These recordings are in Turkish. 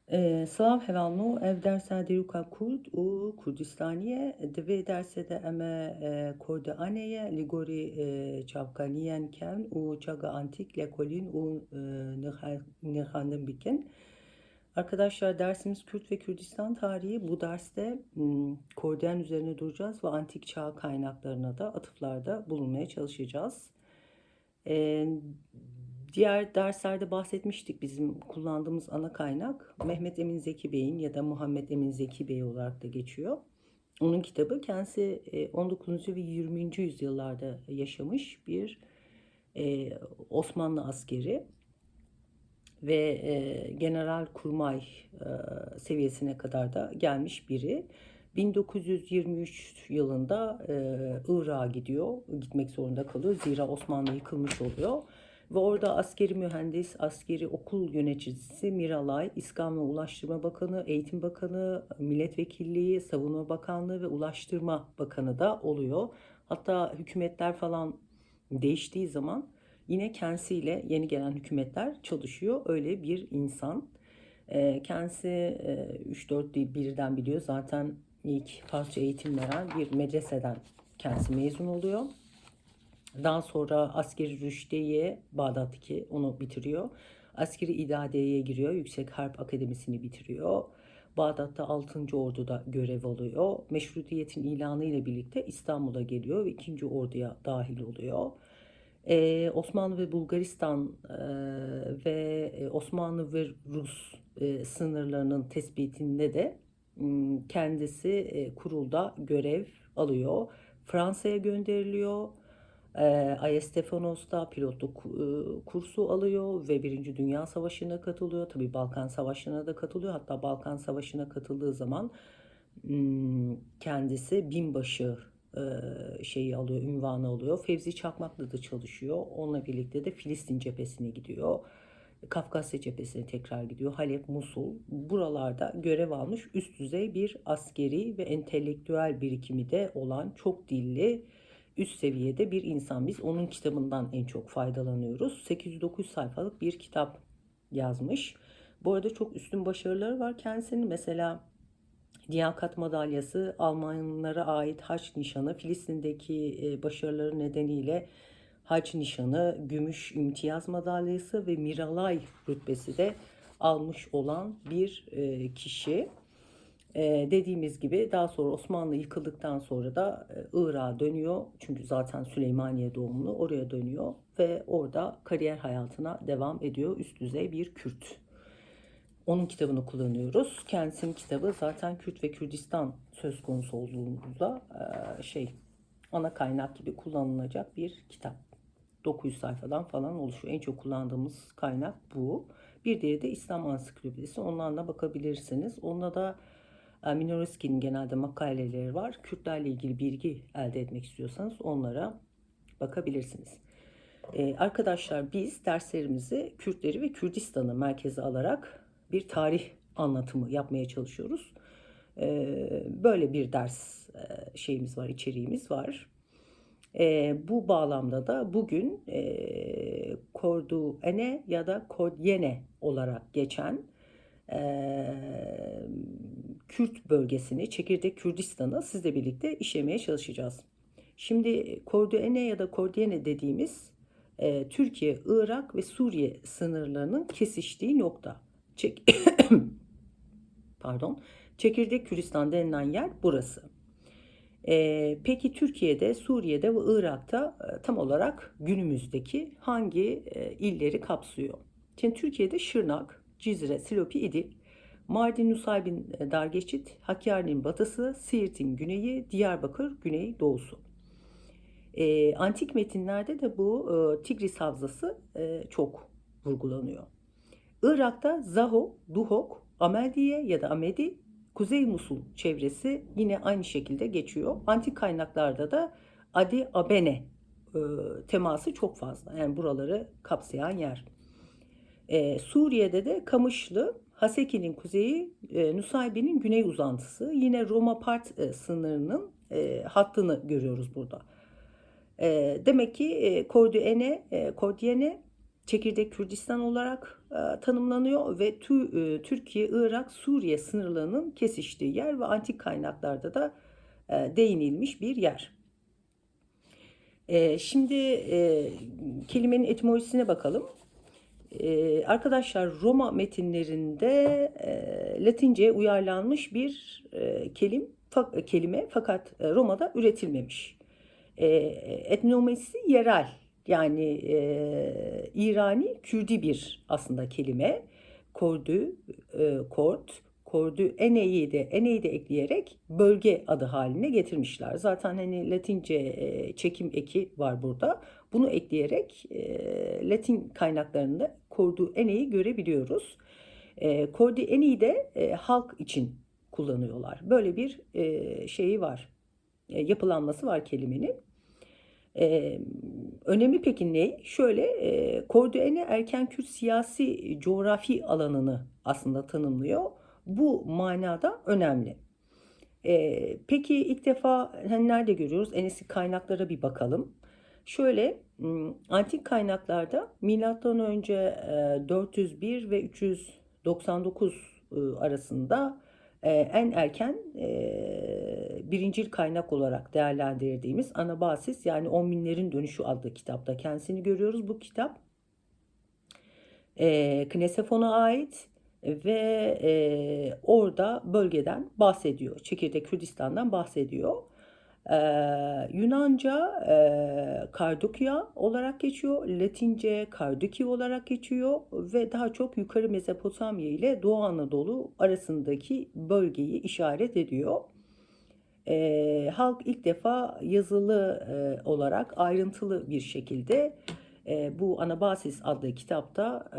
سلام حوالنو ev derse deruka Kurd u Kurdistaniye dve derse de eme Kurde aneye ligori çavkaniyen ken u çaga antik lekolin u nirhandım bikin. Arkadaşlar dersimiz Kürt ve Kürdistan tarihi. Bu derste Korden üzerine duracağız ve antik çağ kaynaklarına da atıflarda bulunmaya çalışacağız. Ee, Diğer derslerde bahsetmiştik, bizim kullandığımız ana kaynak Mehmet Emin Zeki Bey'in ya da Muhammed Emin Zeki Bey olarak da geçiyor. Onun kitabı, kendisi 19. ve 20. yüzyıllarda yaşamış bir Osmanlı askeri ve generalkurmay seviyesine kadar da gelmiş biri. 1923 yılında Irak'a gitmek zorunda kalıyor. Zira Osmanlı yıkılmış oluyor. Ve orada askeri mühendis, askeri okul yöneticisi Miralay, İskan ve Ulaştırma Bakanı, Eğitim Bakanı, Milletvekilliği, Savunma Bakanlığı ve Ulaştırma Bakanı da oluyor. Hatta hükümetler falan değiştiği zaman yine kendisiyle yeni gelen hükümetler çalışıyor. Öyle bir insan. Kendisi 3-4 dil birden biliyor. Zaten ilk Farsça eğitim veren bir medreseden kendisi mezun oluyor. Daha sonra askeri rüştiye Bağdat'taki onu bitiriyor. Askeri idadeye giriyor. Yüksek Harp Akademisi'ni bitiriyor. Bağdat'ta 6. Ordu'da görev alıyor. Meşrutiyetin ilanı ile birlikte İstanbul'a geliyor ve 2. Ordu'ya dahil oluyor. Osmanlı ve Bulgaristan ve Osmanlı ve Rus sınırlarının tespitinde de kendisi kurulda görev alıyor. Fransa'ya gönderiliyor. Ayestefanos'ta pilotluk kursu alıyor ve Birinci Dünya Savaşı'na katılıyor. Tabii Balkan Savaşı'na da katılıyor. Hatta Balkan Savaşı'na katıldığı zaman kendisi binbaşı şeyi alıyor, ünvanı alıyor. Fevzi Çakmak'la da çalışıyor. Onunla birlikte de Filistin cephesine gidiyor. Kafkasya cephesine tekrar gidiyor. Halep, Musul, buralarda görev almış üst düzey bir askeri ve entelektüel birikimi de olan çok dilli, üst seviyede bir insan. Biz onun kitabından en çok faydalanıyoruz. 809 sayfalık bir kitap yazmış. Bu arada çok üstün başarıları var kendisinin. Mesela Liyakat Madalyası, Almanlara ait Haç Nişanı, Filistin'deki başarıları nedeniyle Haç Nişanı, Gümüş İmtiyaz Madalyası ve Miralay rütbesi de almış olan bir kişi. Dediğimiz gibi daha sonra Osmanlı yıkıldıktan sonra da Irak'a dönüyor. Çünkü zaten Süleymaniye doğumlu, oraya dönüyor ve orada kariyer hayatına devam ediyor. Üst düzey bir Kürt. Onun kitabını kullanıyoruz. Kendisinin kitabı zaten Kürt ve Kürdistan söz konusu olduğunda ana kaynak gibi kullanılacak bir kitap. 900 sayfadan falan oluşuyor. En çok kullandığımız kaynak bu. Bir diğeri de İslam Ansiklopedisi. Onlarla bakabilirsiniz. Onunla da Minorovski'nin genelde makaleleri var. Kürtlerle ilgili bilgi elde etmek istiyorsanız onlara bakabilirsiniz. Arkadaşlar, biz derslerimizi Kürtleri ve Kürdistan'ı merkeze alarak bir tarih anlatımı yapmaya çalışıyoruz. Böyle bir ders şeyimiz var, içeriğimiz var. Bu bağlamda da bugün Korduene ya da Kodyene olarak geçen Kürt bölgesini, Çekirdek Kürdistan'ı sizle birlikte işlemeye çalışacağız. Şimdi Korduene ya da Kodyene dediğimiz Türkiye, Irak ve Suriye sınırlarının kesiştiği nokta. Pardon. Çekirdek Kürdistan denilen yer burası. Peki Türkiye'de, Suriye'de ve Irak'ta tam olarak günümüzdeki hangi illeri kapsıyor? Şimdi Türkiye'de Şırnak, Cizre, Silopi, İdil, Mardin, Nusaybin, Dargeçit, Hakkari'nin batısı, Siirt'in güneyi, Diyarbakır güney doğusu. Antik metinlerde de bu Tigris Havzası çok vurgulanıyor. Irak'ta Zaho, Duhok, Ameldiye ya da Amedi, Kuzey Musul çevresi yine aynı şekilde geçiyor. Antik kaynaklarda da Adi Abene teması çok fazla. Yani buraları kapsayan yer. Suriye'de de Kamışlı, Haseki'nin kuzeyi, Nusaybin'in güney uzantısı. Yine Roma-Part sınırının hattını görüyoruz burada. Demek ki Kodyene Çekirdek Kürdistan olarak tanımlanıyor ve Türkiye, Irak, Suriye sınırlarının kesiştiği yer ve antik kaynaklarda da değinilmiş bir yer. Şimdi kelimenin etimolojisine bakalım. Arkadaşlar, Roma metinlerinde Latince'ye uyarlanmış bir kelime, fakat Roma'da üretilmemiş. Etnomisi yerel, yani İrani, Kürdi bir aslında kelime. Kordü, eneyi de ekleyerek bölge adı haline getirmişler. Zaten hani Latince çekim eki var burada. Bunu ekleyerek Latin kaynaklarında Kordu eneyi görebiliyoruz. Kordu eneyi de halk için kullanıyorlar. Böyle bir şeyi var, yapılanması var kelimenin. Önemi peki ne? Şöyle, Korduene erken Kürt siyasi coğrafi alanını aslında tanımlıyor. Bu manada önemli. Peki ilk defa hani nerede görüyoruz? En eski kaynaklara bir bakalım. Şöyle, antik kaynaklarda milattan önce 401 ve 399 arasında en erken birincil kaynak olarak değerlendirdiğimiz Anabasis, yani On Binlerin Dönüşü adlı kitapta kendisini görüyoruz. Bu kitap Knesefon'a ait ve orada bölgeden bahsediyor. Çekirdek Kürdistan'dan bahsediyor. Yunanca Kardukya olarak geçiyor, Latince Kardiki olarak geçiyor ve daha çok yukarı Mezopotamya ile Doğu Anadolu arasındaki bölgeyi işaret ediyor. Halk ilk defa yazılı olarak ayrıntılı bir şekilde bu Anabasis adlı kitapta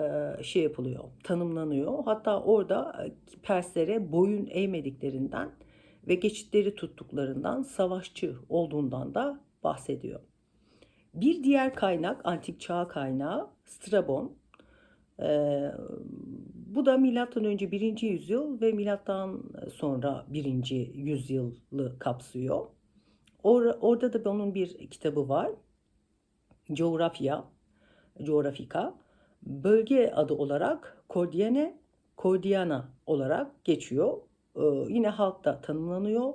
şey yapılıyor, tanımlanıyor. Hatta orada Perslere boyun eğmediklerinden ve geçitleri tuttuklarından, savaşçı olduğundan da bahsediyor. Bir diğer kaynak, antik çağ kaynağı Strabon. Bu da milattan önce 1. yüzyıl ve milattan sonra 1. yüzyılı kapsıyor. Orada da onun bir kitabı var. Coğrafika. Bölge adı olarak Kordiana olarak geçiyor. Yine halkta tanımlanıyor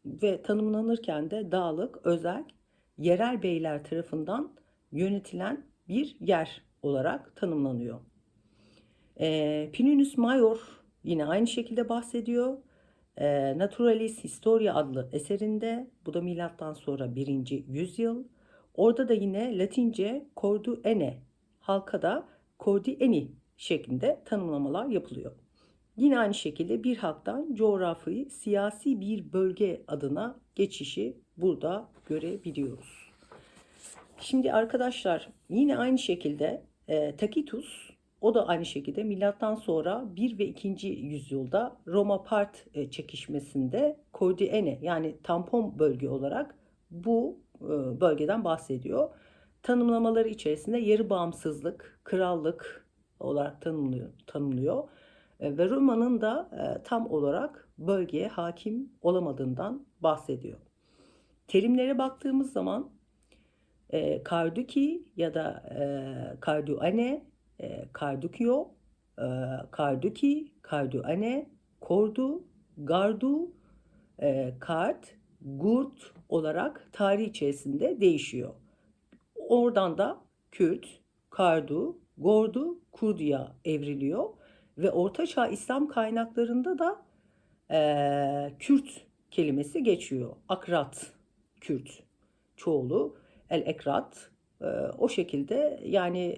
ve tanımlanırken de dağlık, özerk, yerel beyler tarafından yönetilen bir yer olarak tanımlanıyor. Plinius Major yine aynı şekilde bahsediyor. Naturalis Historia adlı eserinde, bu da milattan sonra 1. yüzyıl. Orada da yine Latince Cordu Ene, halka da Cordi Eni şeklinde tanımlamalar yapılıyor. Yine aynı şekilde bir halktan coğrafi, siyasi bir bölge adına geçişi burada görebiliyoruz. Şimdi arkadaşlar, yine aynı şekilde Tacitus, o da aynı şekilde milattan sonra 1 ve 2. yüzyılda Roma-Part çekişmesinde Kordiene, yani tampon bölge olarak bu bölgeden bahsediyor. Tanımlamaları içerisinde yarı bağımsızlık, krallık olarak tanımlıyor. Ve Roma'nın da tam olarak bölgeye hakim olamadığından bahsediyor. Terimlere baktığımız zaman Karduki ya da Karduane, Kardukyo, Karduki, Karduane, Kordu, Gardu, Kart, Gurt olarak tarih içerisinde değişiyor. Oradan da Kürt, Kardu, Gordu, Kurdu'ya evriliyor ve Ortaçağ İslam kaynaklarında da Kürt kelimesi geçiyor. Akrat, Kürt çoğulu, el-ekrat. O şekilde, yani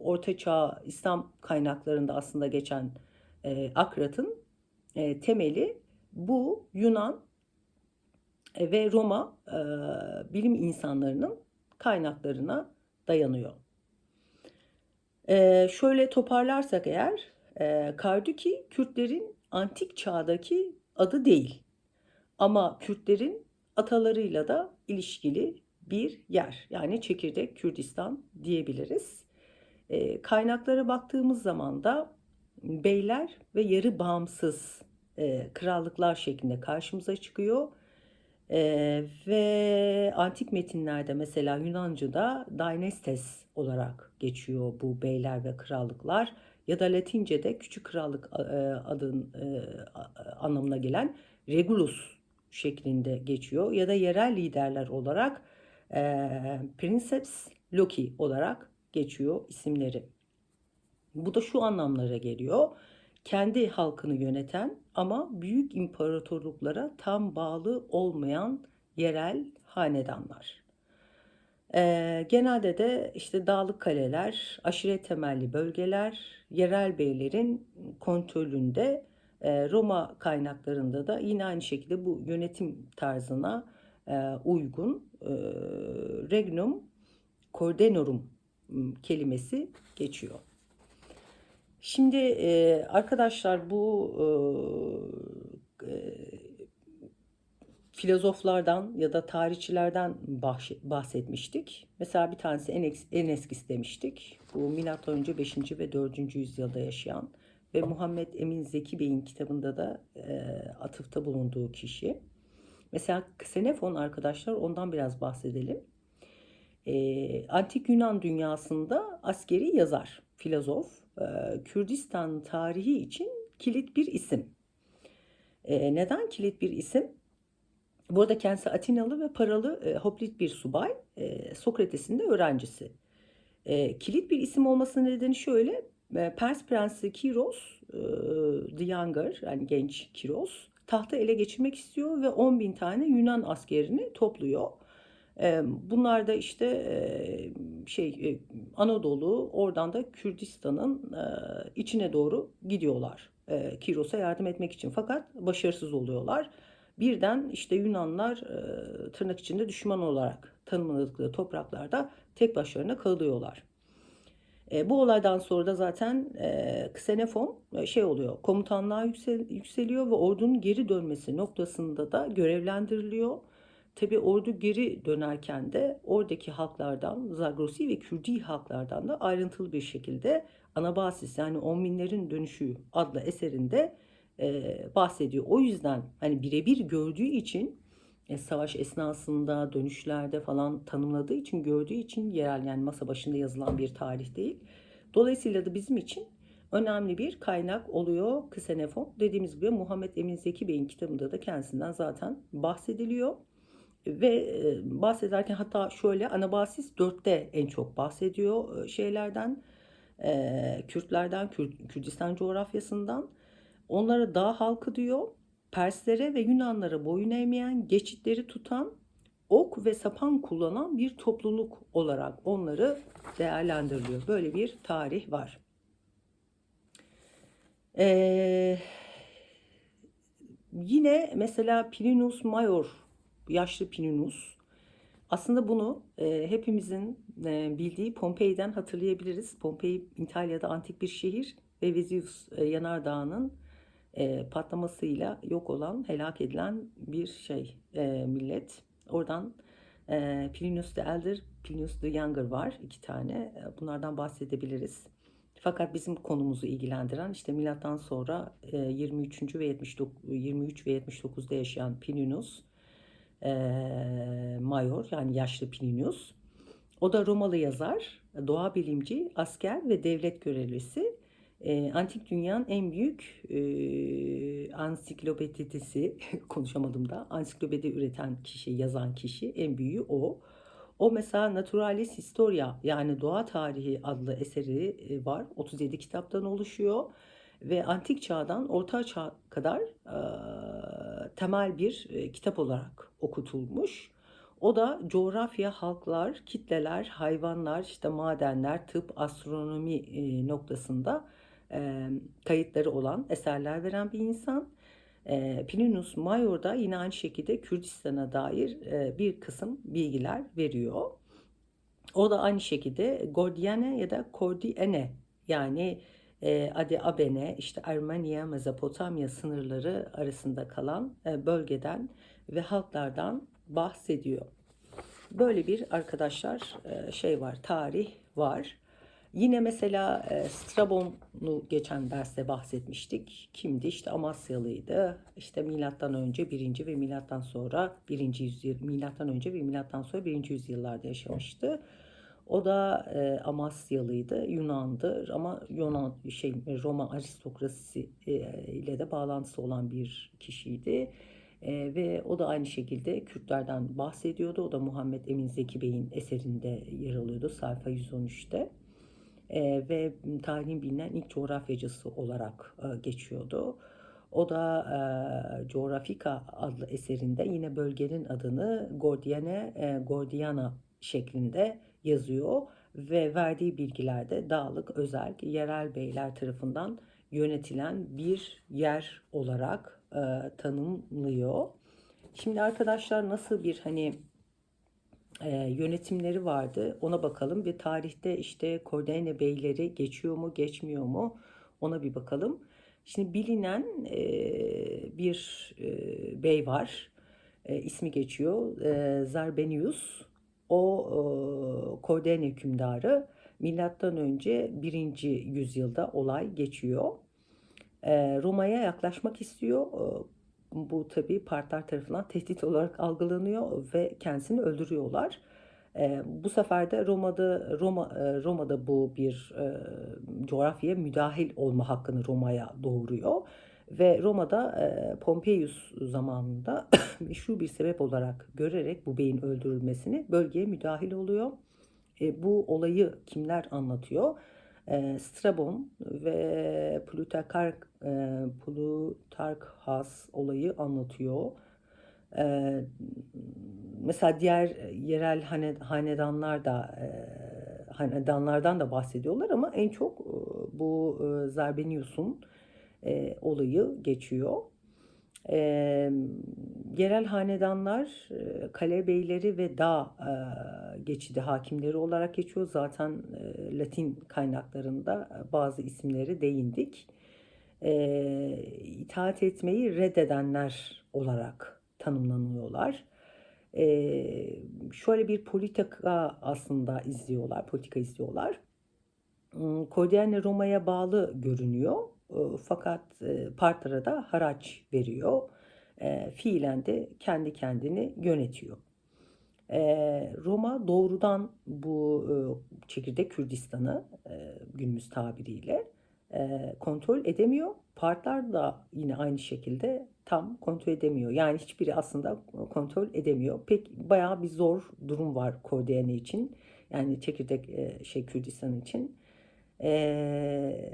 Ortaçağ İslam kaynaklarında aslında geçen akratın temeli bu Yunan ve Roma bilim insanlarının kaynaklarına dayanıyor. Şöyle toparlarsak eğer, Karduki Kürtlerin antik çağdaki adı değil, ama Kürtlerin atalarıyla da ilişkili bir yer. Yani çekirdek Kürdistan diyebiliriz. Kaynaklara baktığımız zaman da beyler ve yarı bağımsız krallıklar şeklinde karşımıza çıkıyor. Ve antik metinlerde, mesela Yunanca'da Dynastes olarak geçiyor bu beyler ve krallıklar. ya da Latince'de küçük krallık adın anlamına gelen Regulus şeklinde geçiyor ya da yerel liderler olarak Princeps Loci olarak geçiyor isimleri. Bu da şu anlamlara geliyor: kendi halkını yöneten ama büyük imparatorluklara tam bağlı olmayan yerel hanedanlar. Genelde de işte dağlık kaleler, aşiret temelli bölgeler, yerel beylerin kontrolünde. Roma kaynaklarında da yine aynı şekilde bu yönetim tarzına uygun regnum cordenorum kelimesi geçiyor. Şimdi arkadaşlar, bu filozoflardan ya da tarihçilerden bahsetmiştik. Mesela bir tanesi en eskisi demiştik. Bu milattan önce 5. ve 4. yüzyılda yaşayan ve Muhammed Emin Zeki Bey'in kitabında da atıfta bulunduğu kişi. Mesela Ksenofon arkadaşlar, ondan biraz bahsedelim. Antik Yunan dünyasında askeri yazar, filozof, Kürdistan tarihi için kilit bir isim. Neden kilit bir isim? Bu arada kendisi Atinalı ve paralı hoplit bir subay, Sokrates'in de öğrencisi. Kilit bir isim olmasının nedeni şöyle: Pers Prensi Kiros the Younger, yani genç Kiros, tahtı ele geçirmek istiyor ve 10.000 tane Yunan askerini topluyor. Bunlar da işte Anadolu, oradan da Kürdistan'ın içine doğru gidiyorlar Kiros'a yardım etmek için, fakat başarısız oluyorlar. Birden işte Yunanlar tırnak içinde düşman olarak tanımladıkları topraklarda tek başlarına kalıyorlar. Bu olaydan sonra da zaten Ksenofon oluyor, komutanlığa yükseliyor ve ordunun geri dönmesi noktasında da görevlendiriliyor. Tabi ordu geri dönerken de oradaki halklardan, Zagrosi ve Kürdi halklardan da ayrıntılı bir şekilde Anabasis, yani On Binlerin Dönüşü adlı eserinde bahsediyor. O yüzden hani birebir gördüğü için, savaş esnasında dönüşlerde falan tanımladığı için, gördüğü için, yerel, yani masa başında yazılan bir tarih değil. Dolayısıyla da bizim için önemli bir kaynak oluyor Ksenofon. Dediğimiz gibi Muhammed Emin Zeki Bey'in kitabında da kendisinden zaten bahsediliyor. Ve bahsederken hatta şöyle, Anabasis 4'te en çok bahsediyor şeylerden, Kürtlerden, Kürdistan coğrafyasından. Onlara dağ halkı diyor. Perslere ve Yunanlara boyun eğmeyen, geçitleri tutan, ok ve sapan kullanan bir topluluk olarak onları değerlendiriliyor. Böyle bir tarih var. Yine mesela Plinius Major, yaşlı Plinius. Aslında bunu hepimizin bildiği Pompei'den hatırlayabiliriz. Pompei İtalya'da antik bir şehir ve Vesuvius yanardağının patlamasıyla yok olan, helak edilen bir millet. Oradan Plinius the Elder, Plinius the Younger var, iki tane. Bunlardan bahsedebiliriz. Fakat bizim konumuzu ilgilendiren işte milattan sonra 23. ve 79'da yaşayan Plinius Major, yani yaşlı Plinius. O da Romalı yazar, doğa bilimci, asker ve devlet görevlisi. Antik dünyanın en büyük ansiklopedisi, konuşamadım da, ansiklopedi üreten kişi, yazan kişi, en büyüğü o. O mesela Naturalis Historia, yani Doğa Tarihi adlı eseri var. 37 kitaptan oluşuyor ve antik çağdan orta çağ kadar temel bir kitap olarak okutulmuş. O da coğrafya, halklar, kitleler, hayvanlar, işte madenler, tıp, astronomi noktasında kayıtları olan, eserler veren bir insan. Plinius Major da yine aynı şekilde Kürdistan'a dair bir kısım bilgiler veriyor. O da aynı şekilde Gordiane ya da Kordiene, yani Adi Abene, işte Ermenia, Mezopotamya sınırları arasında kalan bölgeden ve halklardan bahsediyor. Böyle bir arkadaşlar var, tarih var. Yine mesela Strabon'u geçen derste bahsetmiştik. Kimdi? İşte Amasyalıydı. İşte milattan önce 1. ve milattan sonra 1. yüzyıl, milattan önce ve milattan sonra 1. yüzyıllarda yaşamıştı. O da Amasyalıydı, Yunan'dır ama Roma aristokrasisi ile de bağlantısı olan bir kişiydi. Ve o da aynı şekilde Kürtlerden bahsediyordu. O da Muhammed Emin Zeki Bey'in eserinde yer alıyordu sayfa 113'te. Ve tarihin bilinen ilk coğrafyacısı olarak geçiyordu. O da Coğrafika adlı eserinde yine bölgenin adını Gordiana şeklinde yazıyor ve verdiği bilgilerde dağlık, özerk, yerel beyler tarafından yönetilen bir yer olarak tanımlıyor. Şimdi arkadaşlar nasıl bir yönetimleri vardı, ona bakalım ve tarihte işte Kordene beyleri geçiyor mu geçmiyor mu ona bir bakalım. Şimdi bilinen bir bey var, ismi geçiyor, Zarbenius. O Kordene hükümdarı, milattan önce 1. yüzyılda olay geçiyor. Roma'ya yaklaşmak istiyor. Bu tabii Partlar tarafından tehdit olarak algılanıyor ve kendisini öldürüyorlar. Bu sefer de Roma'da bu bir coğrafyaya müdahil olma hakkını Roma'ya doğuruyor ve Roma'da Pompeius zamanında meşru bir sebep olarak görerek bu beyin öldürülmesini bölgeye müdahil oluyor. Bu olayı kimler anlatıyor? Strabon ve Plutarkhas olayı anlatıyor. E, Mesela diğer yerel hanedanlardan da bahsediyorlar ama en çok bu Zarbenius'un olayı geçiyor. E, Yerel hanedanlar kale beyleri ve dağ geçidi hakimleri olarak geçiyor. Zaten Latin kaynaklarında bazı isimleri değindik. İtaat etmeyi reddedenler olarak tanımlanıyorlar. Şöyle bir politika izliyorlar. Kodiane Roma'ya bağlı görünüyor. Fakat Partlara da haraç veriyor. Fiilen de kendi kendini yönetiyor. Roma doğrudan bu çekirdek Kürdistan'ı günümüz tabiriyle kontrol edemiyor. Partlar da yine aynı şekilde tam kontrol edemiyor. Yani hiçbiri aslında kontrol edemiyor. Bayağı bir zor durum var Kordiyane için. Yani çekirdek Kürdistan için.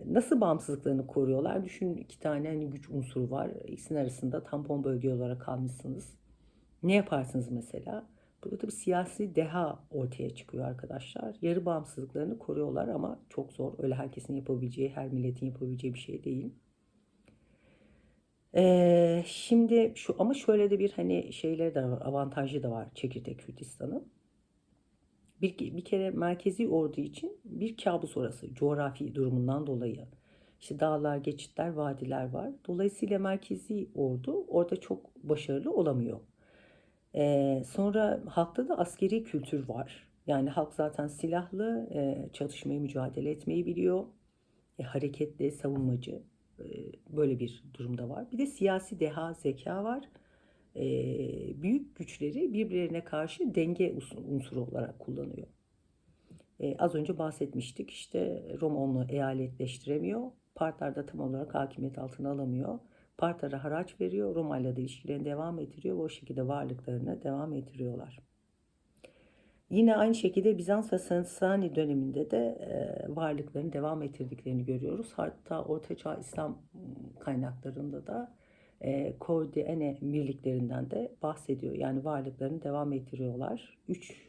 Nasıl bağımsızlıklarını koruyorlar? Düşünün, iki tane güç unsuru var. İkisinin arasında tampon bölge olarak kalmışsınız. Ne yaparsınız mesela? Burada bir siyasi deha ortaya çıkıyor arkadaşlar. Yarı bağımsızlıklarını koruyorlar ama çok zor. Öyle herkesin yapabileceği, her milletin yapabileceği bir şey değil. Şimdi ama şöyle de bir şeyleri de var, avantajı da var çekirdek Kürdistan'ın. Bir kere merkezi ordu için bir kabus orası, coğrafi durumundan dolayı. İşte dağlar, geçitler, vadiler var. Dolayısıyla merkezi ordu orada çok başarılı olamıyor. Sonra halkta da askeri kültür var. Yani halk zaten silahlı, çatışmayı, mücadele etmeyi biliyor. Hareketli, savunmacı. Böyle bir durumda var. Bir de siyasi deha, zeka var. Büyük güçleri birbirlerine karşı denge unsuru olarak kullanıyor. Az önce bahsetmiştik, işte Roma onu eyaletleştiremiyor. Partlar da tam olarak hakimiyet altına alamıyor. Partlara haraç veriyor, Roma ile de ilişkilerini devam ettiriyor ve o şekilde varlıklarını devam ettiriyorlar. Yine aynı şekilde Bizans ve Sasani döneminde de varlıklarını devam ettirdiklerini görüyoruz. Hatta Ortaçağ İslam kaynaklarında da Kordene birliklerinden de bahsediyor. Yani varlıklarını devam ettiriyorlar. 3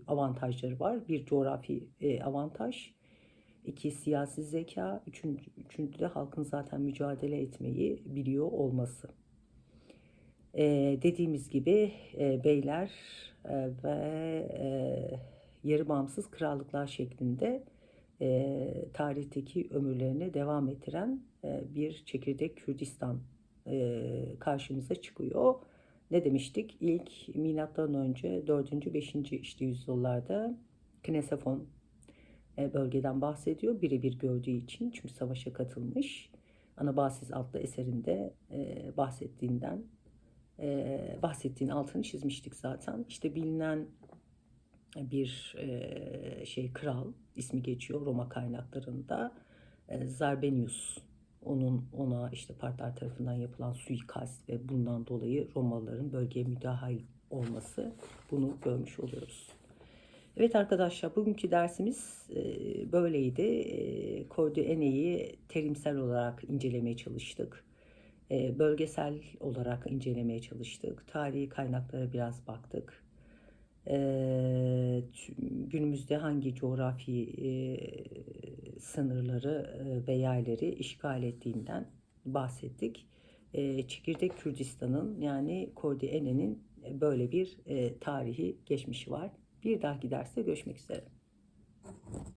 avantajları var. Bir, coğrafi avantaj. 2, siyasi zeka. Üçüncü de halkın zaten mücadele etmeyi biliyor olması. Dediğimiz gibi beyler ve yarı bağımsız krallıklar şeklinde tarihteki ömürlerini devam ettiren bir çekirdek Kürdistan karşımıza çıkıyor. Ne demiştik? İlk milattan önce 4. 5. işte yüzyıllarda Knesefon bölgeden bahsediyor. Birebir gördüğü için, çünkü savaşa katılmış. Anabasis adlı eserinde bahsettiğin altını çizmiştik zaten. İşte bilinen bir kral ismi geçiyor Roma kaynaklarında. Zarbenius. Ona işte Partlar tarafından yapılan suikast ve bundan dolayı Romalıların bölgeye müdahil olması, bunu görmüş oluyoruz. Evet arkadaşlar, bugünkü dersimiz böyleydi. Korduene'yi terimsel olarak incelemeye çalıştık. Bölgesel olarak incelemeye çalıştık. Tarihi kaynaklara biraz baktık. Günümüzde hangi coğrafi sınırları ve yerleri işgal ettiğinden bahsettik. Çekirdek Kürdistan'ın, yani Korduene'nin böyle bir tarihi geçmişi var. Bir dahaki derste görüşmek üzere.